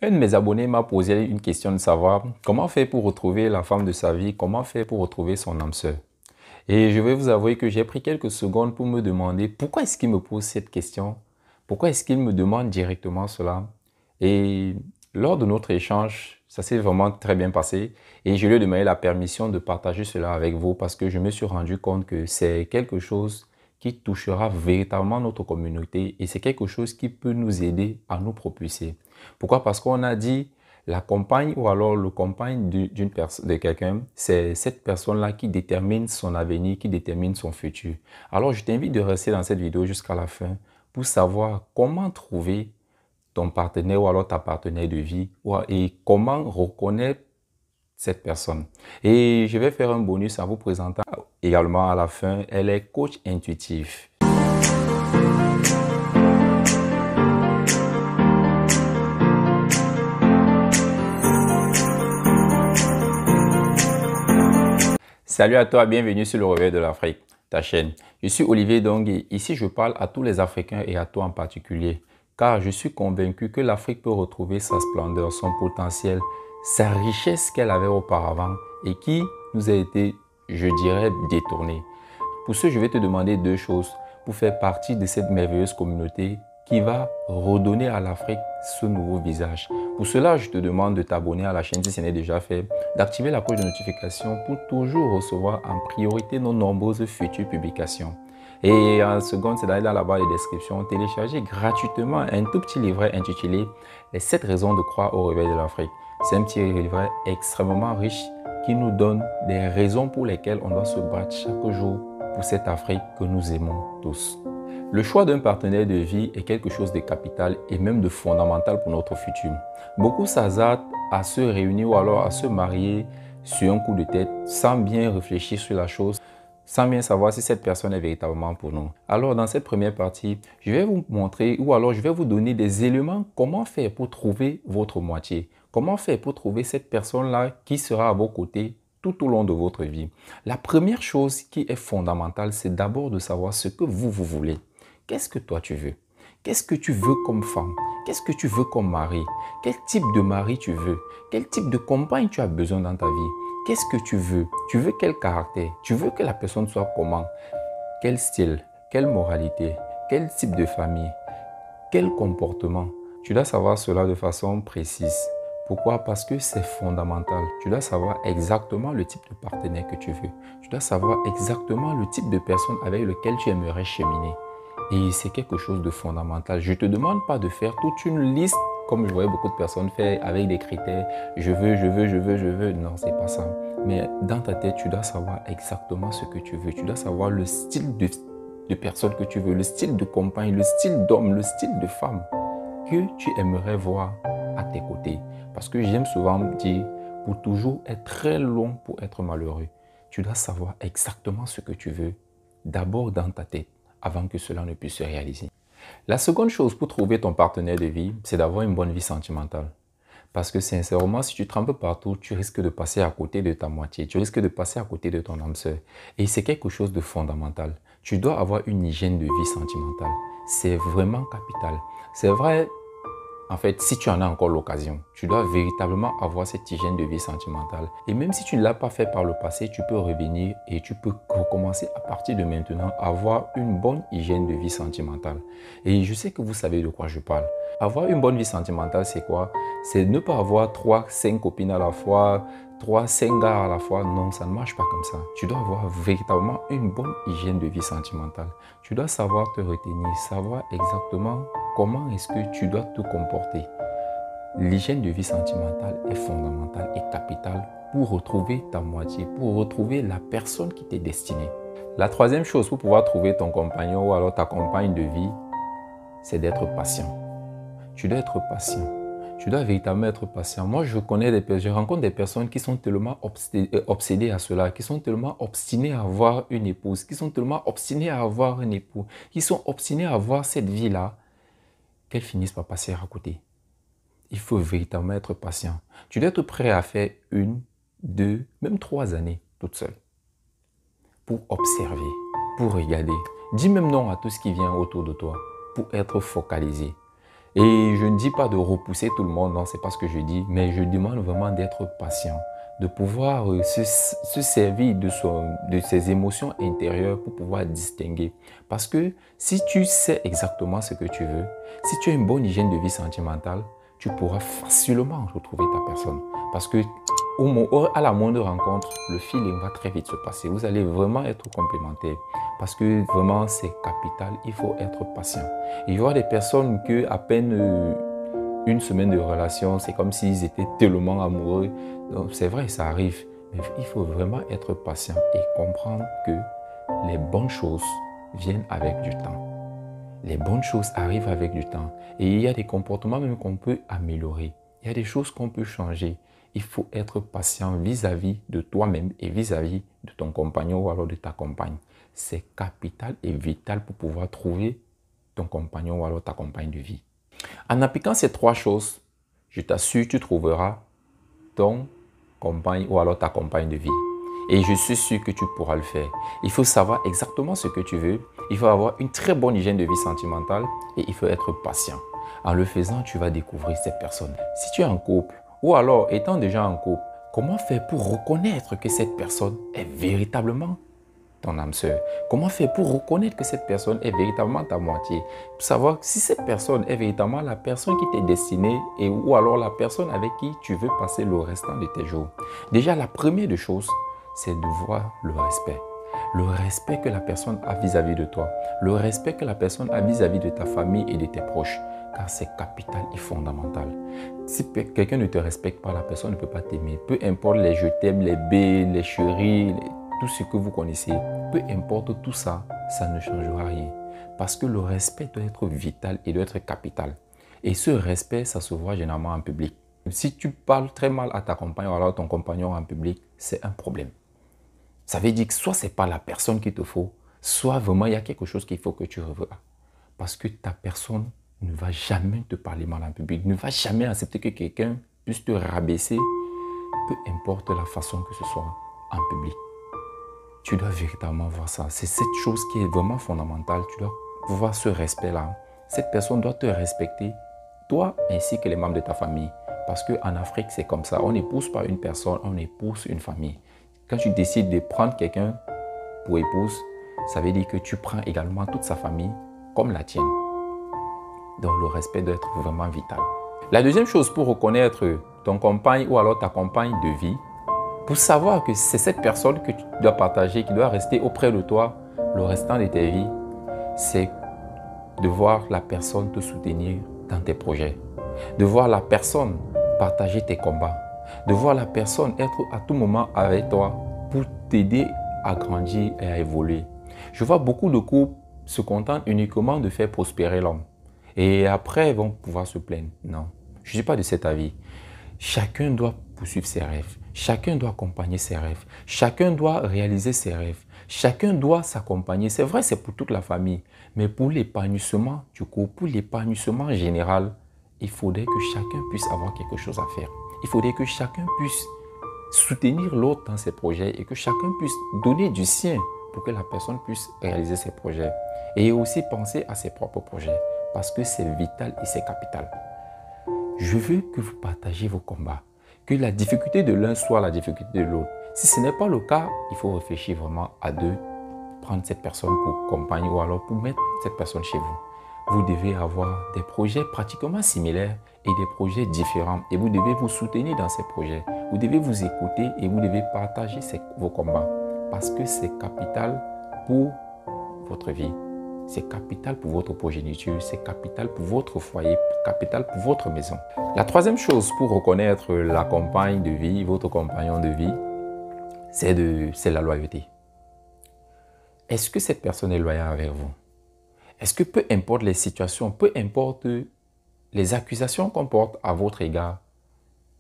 Un de mes abonnés m'a posé une question de savoir comment faire pour retrouver la femme de sa vie, comment faire pour retrouver son âme sœur. Et je vais vous avouer que j'ai pris quelques secondes pour me demander pourquoi est-ce qu'il me pose cette question, pourquoi est-ce qu'il me demande directement cela. Et lors de notre échange, ça s'est vraiment très bien passé et je lui ai demandé la permission de partager cela avec vous parce que je me suis rendu compte que c'est quelque chose qui touchera véritablement notre communauté et c'est quelque chose qui peut nous aider à nous propulser. Pourquoi? Parce qu'on a dit la compagne ou alors le compagne de quelqu'un, c'est cette personne-là qui détermine son avenir, qui détermine son futur. Alors je t'invite de rester dans cette vidéo jusqu'à la fin pour savoir comment trouver ton partenaire ou alors ta partenaire de vie et comment reconnaître cette personne. Et je vais faire un bonus en vous présentant également à la fin. Elle est coach intuitif. Salut à toi, bienvenue sur le Réveil de l'Afrique, ta chaîne. Je suis Olivier Dong et ici je parle à tous les Africains et à toi en particulier. Car je suis convaincu que l'Afrique peut retrouver sa splendeur, son potentiel, sa richesse qu'elle avait auparavant et qui nous a été, je dirais, détournée. Pour ce, je vais te demander deux choses pour faire partie de cette merveilleuse communauté qui va redonner à l'Afrique ce nouveau visage. Pour cela, je te demande de t'abonner à la chaîne si ce n'est déjà fait, d'activer la cloche de notification pour toujours recevoir en priorité nos nombreuses futures publications. Et en seconde, c'est d'aller dans la barre de description, télécharger gratuitement un tout petit livret intitulé « Les 7 raisons de croire au réveil de l'Afrique ». C'est un petit livret extrêmement riche qui nous donne des raisons pour lesquelles on doit se battre chaque jour pour cette Afrique que nous aimons tous. Le choix d'un partenaire de vie est quelque chose de capital et même de fondamental pour notre futur. Beaucoup s'hasardent à se réunir ou alors à se marier sur un coup de tête sans bien réfléchir sur la chose, sans bien savoir si cette personne est véritablement pour nous. Alors dans cette première partie, je vais vous montrer ou alors je vais vous donner des éléments comment faire pour trouver votre moitié. Comment faire pour trouver cette personne-là qui sera à vos côtés tout au long de votre vie. La première chose qui est fondamentale, c'est d'abord de savoir ce que vous voulez. Qu'est-ce que toi tu veux? Qu'est-ce que tu veux comme femme? Qu'est-ce que tu veux comme mari? Quel type de mari tu veux? Quel type de compagne tu as besoin dans ta vie? Qu'est-ce que tu veux? Tu veux quel caractère? Tu veux que la personne soit comment? Quel style? Quelle moralité? Quel type de famille? Quel comportement? Tu dois savoir cela de façon précise. Pourquoi? Parce que c'est fondamental. Tu dois savoir exactement le type de partenaire que tu veux. Tu dois savoir exactement le type de personne avec lequel tu aimerais cheminer. Et c'est quelque chose de fondamental. Je ne te demande pas de faire toute une liste comme je voyais beaucoup de personnes faire avec des critères. Je veux. Non, c'est pas ça. Mais dans ta tête, tu dois savoir exactement ce que tu veux. Tu dois savoir le style de personne que tu veux, le style de compagne, le style d'homme, le style de femme que tu aimerais voir à tes côtés. Parce que j'aime souvent dire, pour toujours être très long pour être malheureux, tu dois savoir exactement ce que tu veux, d'abord dans ta tête, avant que cela ne puisse se réaliser. La seconde chose pour trouver ton partenaire de vie, c'est d'avoir une bonne vie sentimentale. Parce que sincèrement, si tu trempes partout, tu risques de passer à côté de ta moitié, tu risques de passer à côté de ton âme sœur. Et c'est quelque chose de fondamental. Tu dois avoir une hygiène de vie sentimentale. C'est vraiment capital. C'est vrai. En fait, si tu en as encore l'occasion, tu dois véritablement avoir cette hygiène de vie sentimentale. Et même si tu ne l'as pas fait par le passé, tu peux revenir et tu peux recommencer à partir de maintenant à avoir une bonne hygiène de vie sentimentale. Et je sais que vous savez de quoi je parle. Avoir une bonne vie sentimentale, c'est quoi? C'est ne pas avoir 3, 5 copines à la fois, 3, 5 gars à la fois. Non, ça ne marche pas comme ça. Tu dois avoir véritablement une bonne hygiène de vie sentimentale. Tu dois savoir te retenir, savoir exactement comment est-ce que tu dois te comporter. L'hygiène de vie sentimentale est fondamentale et capitale pour retrouver ta moitié, pour retrouver la personne qui t'est destinée. La troisième chose pour pouvoir trouver ton compagnon ou alors ta compagne de vie, c'est d'être patient. Tu dois être patient. Tu dois véritablement être patient. Moi, je rencontre des personnes qui sont tellement obsédées à cela, qui sont tellement obstinées à avoir une épouse, qui sont tellement obstinées à avoir un époux, qui sont obstinées à avoir cette vie-là, qu'elles finissent par passer à côté. Il faut véritablement être patient. Tu dois être prêt à faire 1, 2, même 3 années toute seule pour observer, pour regarder. Dis même non à tout ce qui vient autour de toi pour être focalisé. Et je ne dis pas de repousser tout le monde, non, c'est pas ce que je dis, mais je demande vraiment d'être patient, de pouvoir se servir de ses émotions intérieures pour pouvoir distinguer. Parce que si tu sais exactement ce que tu veux, si tu as une bonne hygiène de vie sentimentale, tu pourras facilement retrouver ta personne. Parce que à la moindre rencontre, le feeling va très vite se passer. Vous allez vraiment être complémentaires. Parce que vraiment, c'est capital. Il faut être patient. Il y aura des personnes que à peine une semaine de relation, c'est comme s'ils étaient tellement amoureux. C'est vrai, ça arrive. Mais il faut vraiment être patient et comprendre que les bonnes choses viennent avec du temps. Les bonnes choses arrivent avec du temps. Et il y a des comportements même qu'on peut améliorer. Il y a des choses qu'on peut changer. Il faut être patient vis-à-vis de toi-même et vis-à-vis de ton compagnon ou alors de ta compagne. C'est capital et vital pour pouvoir trouver ton compagnon ou alors ta compagne de vie. En appliquant ces trois choses, je t'assure, tu trouveras ton compagne ou alors ta compagne de vie. Et je suis sûr que tu pourras le faire. Il faut savoir exactement ce que tu veux. Il faut avoir une très bonne hygiène de vie sentimentale et il faut être patient. En le faisant, tu vas découvrir cette personne. Si tu es en couple ou alors étant déjà en couple, comment faire pour reconnaître que cette personne est véritablement ton âme sœur? Comment faire pour reconnaître que cette personne est véritablement ta moitié? Pour savoir si cette personne est véritablement la personne qui t'est destinée ou alors la personne avec qui tu veux passer le restant de tes jours. Déjà, la première des choses, c'est de voir le respect. Le respect que la personne a vis-à-vis de toi. Le respect que la personne a vis-à-vis de ta famille et de tes proches. Car c'est capital et fondamental. Si quelqu'un ne te respecte pas, la personne ne peut pas t'aimer. Peu importe les je t'aime, les B, les chéris, tout ce que vous connaissez. Peu importe tout ça, ça ne changera rien. Parce que le respect doit être vital et doit être capital. Et ce respect, ça se voit généralement en public. Si tu parles très mal à ta compagne ou alors ton compagnon en public, c'est un problème. Ça veut dire que soit ce n'est pas la personne qu'il te faut, soit vraiment il y a quelque chose qu'il faut que tu revoies. Parce que ta personne ne va jamais te parler mal en public, ne va jamais accepter que quelqu'un puisse te rabaisser, peu importe la façon que ce soit en public. Tu dois véritablement voir ça. C'est cette chose qui est vraiment fondamentale. Tu dois voir ce respect-là. Cette personne doit te respecter, toi ainsi que les membres de ta famille. Parce qu'en Afrique, c'est comme ça. On n'épouse pas une personne, on épouse une famille. Quand tu décides de prendre quelqu'un pour épouse, ça veut dire que tu prends également toute sa famille comme la tienne. Donc le respect doit être vraiment vital. La deuxième chose pour reconnaître ton compagne ou alors ta compagne de vie, pour savoir que c'est cette personne que tu dois partager, qui doit rester auprès de toi le restant de ta vie, c'est de voir la personne te soutenir dans tes projets, de voir la personne partager tes combats, de voir la personne être à tout moment avec toi pour t'aider à grandir et à évoluer. Je vois beaucoup de couples se contentent uniquement de faire prospérer l'homme. Et après, ils vont pouvoir se plaindre. Non, je ne suis pas de cet avis. Chacun doit poursuivre ses rêves. Chacun doit accompagner ses rêves. Chacun doit réaliser ses rêves. Chacun doit s'accompagner. C'est vrai, c'est pour toute la famille. Mais pour l'épanouissement du couple, pour l'épanouissement général, il faudrait que chacun puisse avoir quelque chose à faire. Il faudrait que chacun puisse soutenir l'autre dans ses projets et que chacun puisse donner du sien pour que la personne puisse réaliser ses projets. Et aussi penser à ses propres projets parce que c'est vital et c'est capital. Je veux que vous partagiez vos combats, que la difficulté de l'un soit la difficulté de l'autre. Si ce n'est pas le cas, il faut réfléchir vraiment à deux, prendre cette personne pour compagne ou alors pour mettre cette personne chez vous. Vous devez avoir des projets pratiquement similaires et des projets différents et vous devez vous soutenir dans ces projets. Vous devez vous écouter et vous devez partager vos combats parce que c'est capital pour votre vie. C'est capital pour votre progéniture, c'est capital pour votre foyer, capital pour votre maison. La troisième chose pour reconnaître la compagne de vie, votre compagnon de vie, c'est la loyauté. Est-ce que cette personne est loyale avec vous? Est-ce que peu importe les situations, peu importe les accusations qu'on porte à votre égard,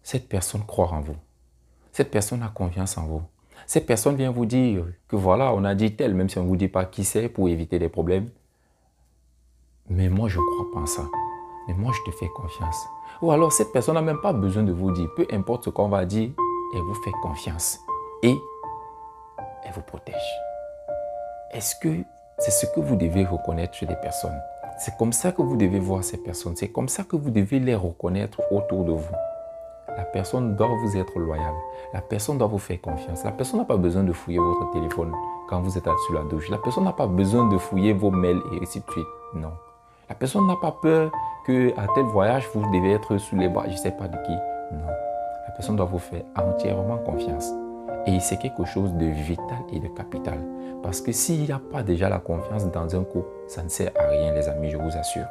cette personne croit en vous. Cette personne a confiance en vous. Cette personne vient vous dire que voilà, on a dit tel, même si on ne vous dit pas qui c'est pour éviter des problèmes. Mais moi, je ne crois pas en ça. Mais moi, je te fais confiance. Ou alors, cette personne n'a même pas besoin de vous dire. Peu importe ce qu'on va dire, elle vous fait confiance. Et elle vous protège. Est-ce que c'est ce que vous devez reconnaître chez les personnes? C'est comme ça que vous devez voir ces personnes. C'est comme ça que vous devez les reconnaître autour de vous. La personne doit vous être loyale. La personne doit vous faire confiance. La personne n'a pas besoin de fouiller votre téléphone quand vous êtes sur la douche. La personne n'a pas besoin de fouiller vos mails et ainsi de suite. Non. La personne n'a pas peur qu'à tel voyage, vous devez être sous les bras, je ne sais pas de qui. Non. La personne doit vous faire entièrement confiance. Et c'est quelque chose de vital et de capital. Parce que s'il n'y a pas déjà la confiance dans un couple, ça ne sert à rien, les amis, je vous assure.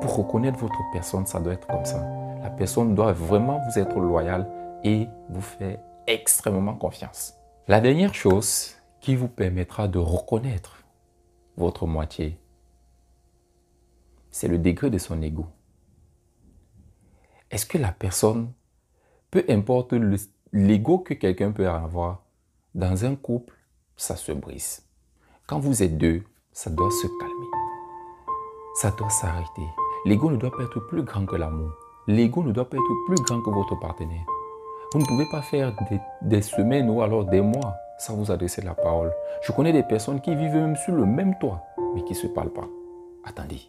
Pour reconnaître votre personne, ça doit être comme ça. La personne doit vraiment vous être loyale et vous faire extrêmement confiance. La dernière chose qui vous permettra de reconnaître votre moitié, c'est le degré de son ego. Est-ce que la personne, peu importe l'ego que quelqu'un peut avoir, dans un couple, ça se brise. Quand vous êtes deux, ça doit se calmer. Ça doit s'arrêter. L'ego ne doit pas être plus grand que l'amour. L'ego ne doit pas être plus grand que votre partenaire. Vous ne pouvez pas faire des semaines ou alors des mois sans vous adresser la parole. Je connais des personnes qui vivent même sur le même toit, mais qui ne se parlent pas. Attendez.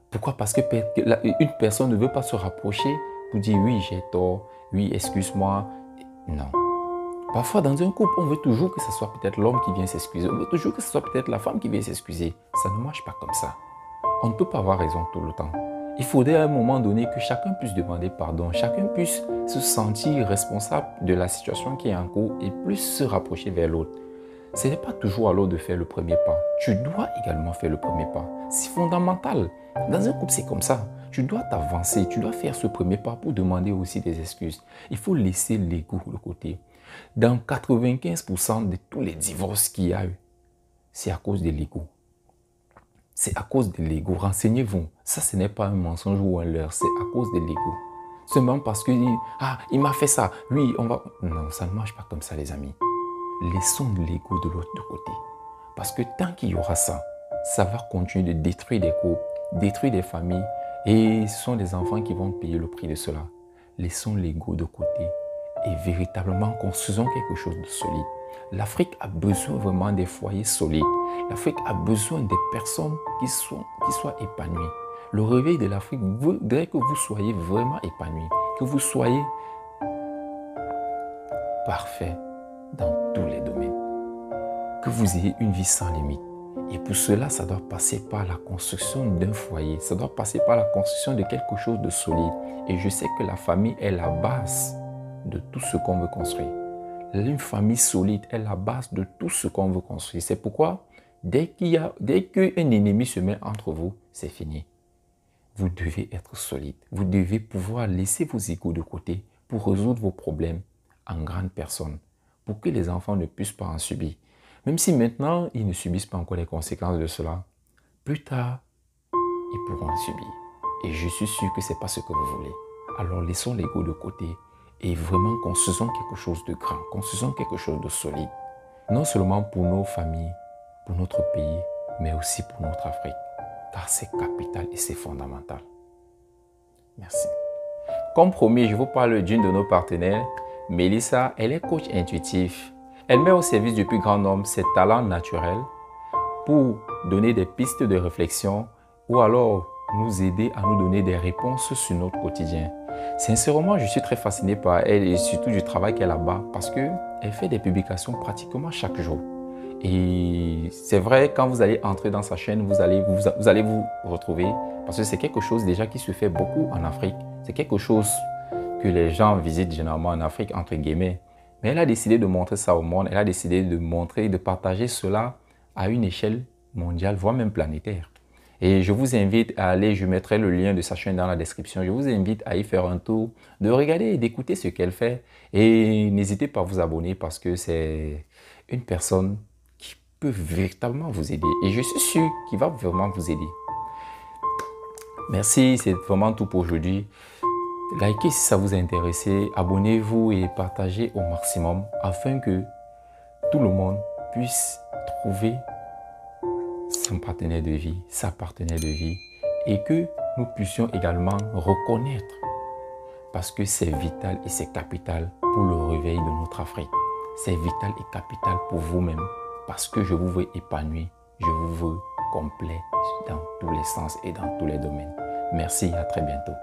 Pourquoi? Parce qu'une personne ne veut pas se rapprocher pour dire oui, j'ai tort, oui, excuse-moi. Non. Parfois, dans un couple, on veut toujours que ce soit peut-être l'homme qui vient s'excuser. On veut toujours que ce soit peut-être la femme qui vient s'excuser. Ça ne marche pas comme ça. On ne peut pas avoir raison tout le temps. Il faudrait à un moment donné que chacun puisse demander pardon, chacun puisse se sentir responsable de la situation qui est en cours et puisse se rapprocher vers l'autre. Ce n'est pas toujours à l'autre de faire le premier pas. Tu dois également faire le premier pas. C'est fondamental. Dans un couple, c'est comme ça. Tu dois t'avancer, tu dois faire ce premier pas pour demander aussi des excuses. Il faut laisser l'ego de côté. Dans 95% de tous les divorces qu'il y a eu, c'est à cause de l'ego. C'est à cause de l'ego. Renseignez-vous. Ça, ce n'est pas un mensonge ou un leurre. C'est à cause de l'ego. Seulement parce que, il m'a fait ça. Oui, on va... Non, ça ne marche pas comme ça, les amis. Laissons l'ego de l'autre côté. Parce que tant qu'il y aura ça, ça va continuer de détruire des couples, détruire des familles. Et ce sont les enfants qui vont payer le prix de cela. Laissons l'ego de côté et véritablement construisons quelque chose de solide. L'Afrique a besoin vraiment des foyers solides. L'Afrique a besoin des personnes qui soient épanouies. Le réveil de l'Afrique voudrait que vous soyez vraiment épanouis, que vous soyez parfait dans tous les domaines, que vous ayez une vie sans limite. Et pour cela, ça doit passer par la construction d'un foyer, ça doit passer par la construction de quelque chose de solide. Et je sais que la famille est la base de tout ce qu'on veut construire. Une famille solide est la base de tout ce qu'on veut construire. C'est pourquoi, dès qu'un ennemi se met entre vous, c'est fini. Vous devez être solide. Vous devez pouvoir laisser vos égos de côté pour résoudre vos problèmes en grande personne, pour que les enfants ne puissent pas en subir. Même si maintenant, ils ne subissent pas encore les conséquences de cela, plus tard, ils pourront le subir. Et je suis sûr que ce n'est pas ce que vous voulez. Alors laissons l'ego de côté et vraiment construisons quelque chose de grand, construisons quelque chose de solide. Non seulement pour nos familles, pour notre pays, mais aussi pour notre Afrique. Car c'est capital et c'est fondamental. Merci. Comme promis, je vous parle d'une de nos partenaires. Mélissa, elle est coach intuitif. Elle met au service du plus grand nombre ses talents naturels pour donner des pistes de réflexion ou alors nous aider à nous donner des réponses sur notre quotidien. Sincèrement, je suis très fasciné par elle et surtout du travail qu'elle a là-bas parce qu'elle fait des publications pratiquement chaque jour. Et c'est vrai, quand vous allez entrer dans sa chaîne, vous allez vous retrouver parce que c'est quelque chose déjà qui se fait beaucoup en Afrique. C'est quelque chose que les gens visitent généralement en Afrique, entre guillemets. Mais elle a décidé de montrer ça au monde. Elle a décidé de montrer, de partager cela à une échelle mondiale, voire même planétaire. Et je vous invite à aller, je mettrai le lien de sa chaîne dans la description. Je vous invite à y faire un tour, de regarder et d'écouter ce qu'elle fait. Et n'hésitez pas à vous abonner parce que c'est une personne qui peut véritablement vous aider. Et je suis sûr qu'il va vraiment vous aider. Merci, c'est vraiment tout pour aujourd'hui. Likez si ça vous a intéressé, abonnez-vous et partagez au maximum afin que tout le monde puisse trouver son partenaire de vie, sa partenaire de vie et que nous puissions également reconnaître parce que c'est vital et c'est capital pour le réveil de notre Afrique. C'est vital et capital pour vous-même parce que je vous veux épanoui, je vous veux complet dans tous les sens et dans tous les domaines. Merci, à très bientôt.